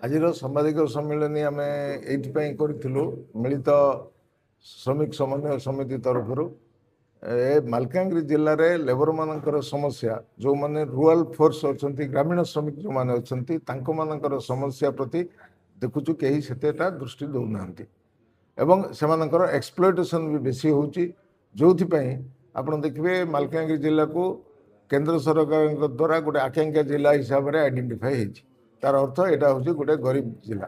ଆଜିର ସାମ୍ବାଦିକ ସମ୍ମିଳନୀ ଆମେ ଏଇଥିପାଇଁ କରିଥିଲୁ ମିଳିତ ଶ୍ରମିକ ସମନ୍ୱୟ ସମିତି ତରଫରୁ ମାଲକାନଗିରି ଜିଲ୍ଲାରେ ଲେବରମାନଙ୍କର ସମସ୍ୟା ଯେଉଁମାନେ ରୁରାଲ ଫୋର୍ସ ଅଛନ୍ତି ଗ୍ରାମୀଣ ଶ୍ରମିକ ଯେଉଁମାନେ ଅଛନ୍ତି ତାଙ୍କମାନଙ୍କର ସମସ୍ୟା ପ୍ରତି ଦେଖୁଛୁ କେହି ସେତେଟା ଦୃଷ୍ଟି ଦେଉନାହାନ୍ତି ଏବଂ ସେମାନଙ୍କର ଏକ୍ସପ୍ଲୋଇଟେସନ୍ ବି ବେଶୀ ହେଉଛି ଯେଉଁଥିପାଇଁ ଆପଣ ଦେଖିବେ ମାଲକାନଗିରି ଜିଲ୍ଲାକୁ କେନ୍ଦ୍ର ସରକାରଙ୍କ ଦ୍ୱାରା ଗୋଟେ ଆକାଂକ୍ଷା ଜିଲ୍ଲା ହିସାବରେ ଆଇଡେଣ୍ଟିଫାଏ ହେଇଛି। तार अर्थ यहाँ हूँ गोटे गरीब जिला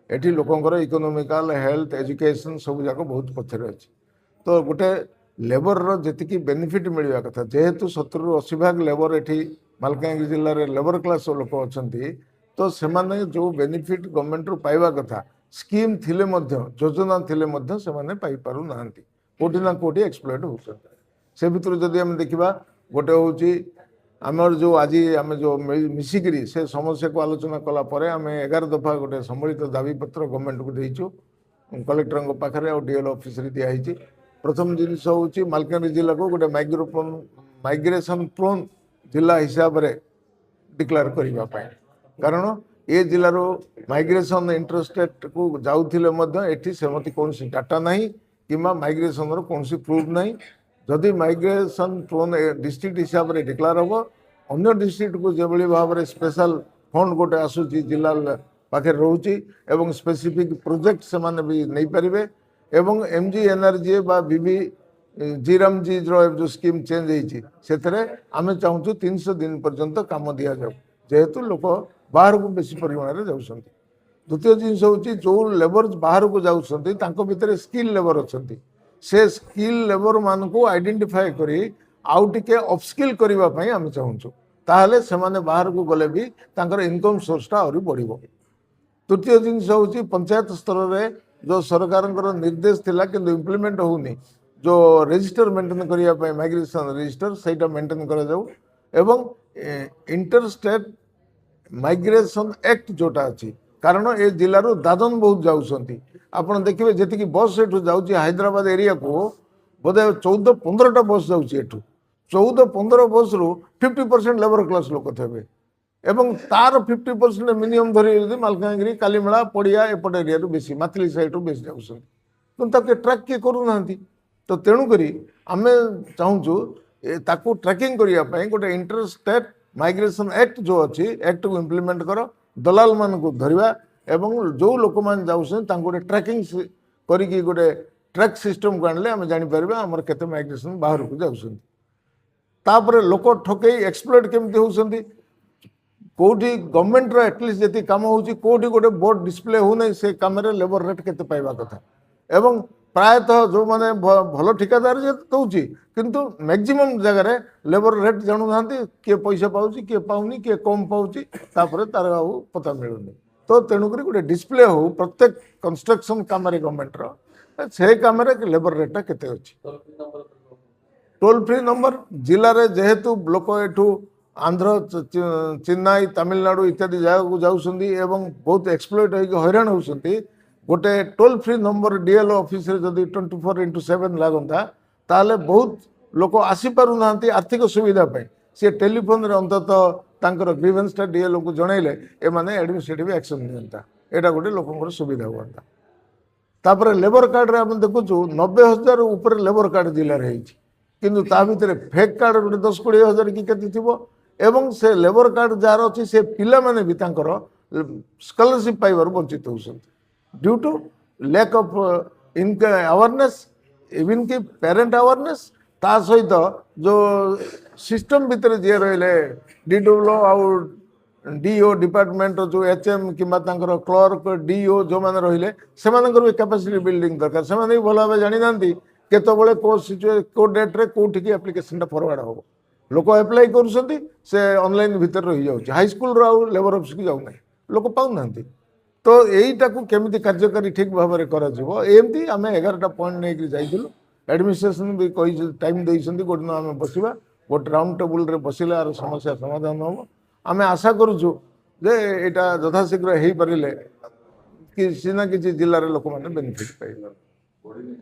एटी लोकंर इकोनोमिकल हेल्थ एजुकेशन सब जाक बहुत पछरे अच्छी तो गोटे लेबर जी बेनिफिट मिलवा कथा जेहेतु 70 ରୁ 80 भाग लेबर एटी मालकानगिरी जिले में लेबर क्लास लोक अच्छा तो से जो बेनिफिट गवर्नमेंट रू पाइबा कथा स्कीम थिले योजना थिले से पाई पारु नांती कोटी ना कोटी एक्सप्लॉइट होउछन से भितर जदि हम देखिबा गोटे होउची आमर जो आज आम जो मिसिकी से समस्या को आलोचना कलापर आम 11 दफा गोटे सम्मिलित दाबीपत्र गवर्नमेंट को देचु कलेक्टर पाखे और डीएल ऑफिस दिखाई प्रथम जिनस हूँ मालकानगिरी जिला को गोटे माइग्रेशन प्रोन जिला हिसाब से डिक्लेयर करने कारण ये जिलार माइग्रेशन इंटरस्टेट को जाऊे सेमती कौन डाटा ना कि माइग्रेशन कौन प्रूफ ना जदि माइग्रेशन प्रोन डिस्ट्रिक्ट हिसाब से डिक्लेयर हम अन्य डिस्ट्रिक्ट को जो भाव में स्पेशल फंड गोटे आसूची जिला पाखे रोचे एवं स्पेसिफिक प्रोजेक्ट से माने भी नहीं पारे एवं एमजी एनआरजी बा बीबी जीराम जी जो स्कीम चेंज होती आम चाहूँ 300 दिन पर्यंत काम दि जाऊ जेहेतु लोक बाहर को बेसी परिमाण में जाऊँ। द्वितीय जिनस हूँ जो लेबर बाहर को जाऊँ भितर स्किल लेबर अच्छा से स्किल लेबर मान को आइडेंटिफाई करी आउ टिके अपस्किल करने आम चाहूँ ताहले से माने बाहर को गले भी तांकर इनकम सोर्सटा आहरी बढ़िबो। तृतीय जिनस हूँ पंचायत स्तर में जो सरकार निर्देश थिला किंतु इम्प्लीमेंट होनी जो रजिस्टर मेंटेन करने माइग्रेशन रजिस्टर सेटा मेंटेन करा जाऊ एवं इंटरस्टेट माइग्रेशन एक्ट जोटा अच्छी कारण ए जिलूर दादन बहुत जाऊँगी आपड़ देखिए जी बस एठू जाऊँगी हैदराबाद एरिया को बोधे 14-15टा बस जाऊँगी 14-15 बस रु 50% लेबर क्लास लोक थे एवं तार 50% मिनिमम धरी मालकानगिरी कालीमेला पड़िया एपट एरिया बेसी माथिली साइड रू बेसी जाऊँगी ट्रैक किए करूना तो तेणुक आम चाहूँ ताकू ट्रैकिंग करने गोटे इंटरस्टेट माइग्रेशन एक्ट जो अच्छी एक्ट को इम्प्लीमेंट कर दलाल मान को धरवा एवं जो लोक मैंने जाऊँ गोटे ट्रैकिंग करी गोटे ट्रैक सिस्टम को आने आम जापर आमर केते माइग्रेशन बाहर को जाऊँ तापर लोक ठकई एक्सप्लोइट केमती होती कौटी गवर्नमेंट एटलिस्ट जी कम होती गोटे बोर्ड डिस्प्ले होना से कम लेबर रेट केते पाइबा कथा एवं प्रायतः जो माने भल ठिकादार जे दौची किंतु मैक्सिमम जगह लेबर रेट जानू ना किए पैसा पाऊँ किए पाऊनी किए कम पाऊँ तार पता मिलूनी तो तेणुक गोटे डिस्प्ले हो प्रत्येक कंस्ट्रक्शन कम गवर्नमेंट से कम लेबर रेटा केते अच्छी टोल फ्री नंबर जिले में जेहेतु लोक एठू आंध्र चेन्नई तमिलनाडु इत्यादि जगह को जाऊँगी बहुत एक्सप्लोइट हो हैरान होती गोटे toll free number DL office जदि 24/7 लगता ताले बहुत लोक आसीपार ना आर्थिक सुविधा सी टेलीफोन रे अंततः तांकर ग्रीवेंसटा डीएल को जनइले एमाने एडमिनिस्ट्रेटिव एक्शन नियंता एटा गोटे लोकंर सुविधा हुआ तापर लेबर कार्ड रे हम देखुचु 90,000 ऊपर लेबर कार्ड जिले में किंतु ता भितर फेक कार्ड गोटे 10-20 हजार कि केते थिबो एवं से लेबर कार्ड जार अच्छी से पिला माने भी तांकर स्कॉलरशिप पाइबार वंचित होउछन due to lack of income awareness even कि पेरेंट अवेयरनेस ता सहित जो सिस्टम भितर जी रहिले डीडब्ल्यू आउट डीओ डिपार्टमेंट जो एचएम कि क्लर्क डीओ जो मैंने रहिले से भी कैपेसिटी बिल्डिंग दरकार से भी भल भाव जानी ना केतबले को डेट रे कोठी एप्लिकेशन फरवर्ड हम लोक एप्लाई कर ऑनलाइन भितर रही जाऊँ हाई स्कूल लेबर ऑफिस को जाऊना लोक पाऊना तो यहीटा को केमी कार्यकारी ठीक भाव में करमती आम 11टा पॉइंट नहीं जाइलु एडमिनिस्ट्रेशन भी कही टाइम देते गोटे दिन आम बसवा गोटे राउंड टेबुल रे बसिले आर समस्या समाधान हम आम आशा करुचु जे यहाँ यथाशीघ्र हो पारे कि सीना किसी जिले में लोक मैंने बेनिफिट पाइबे।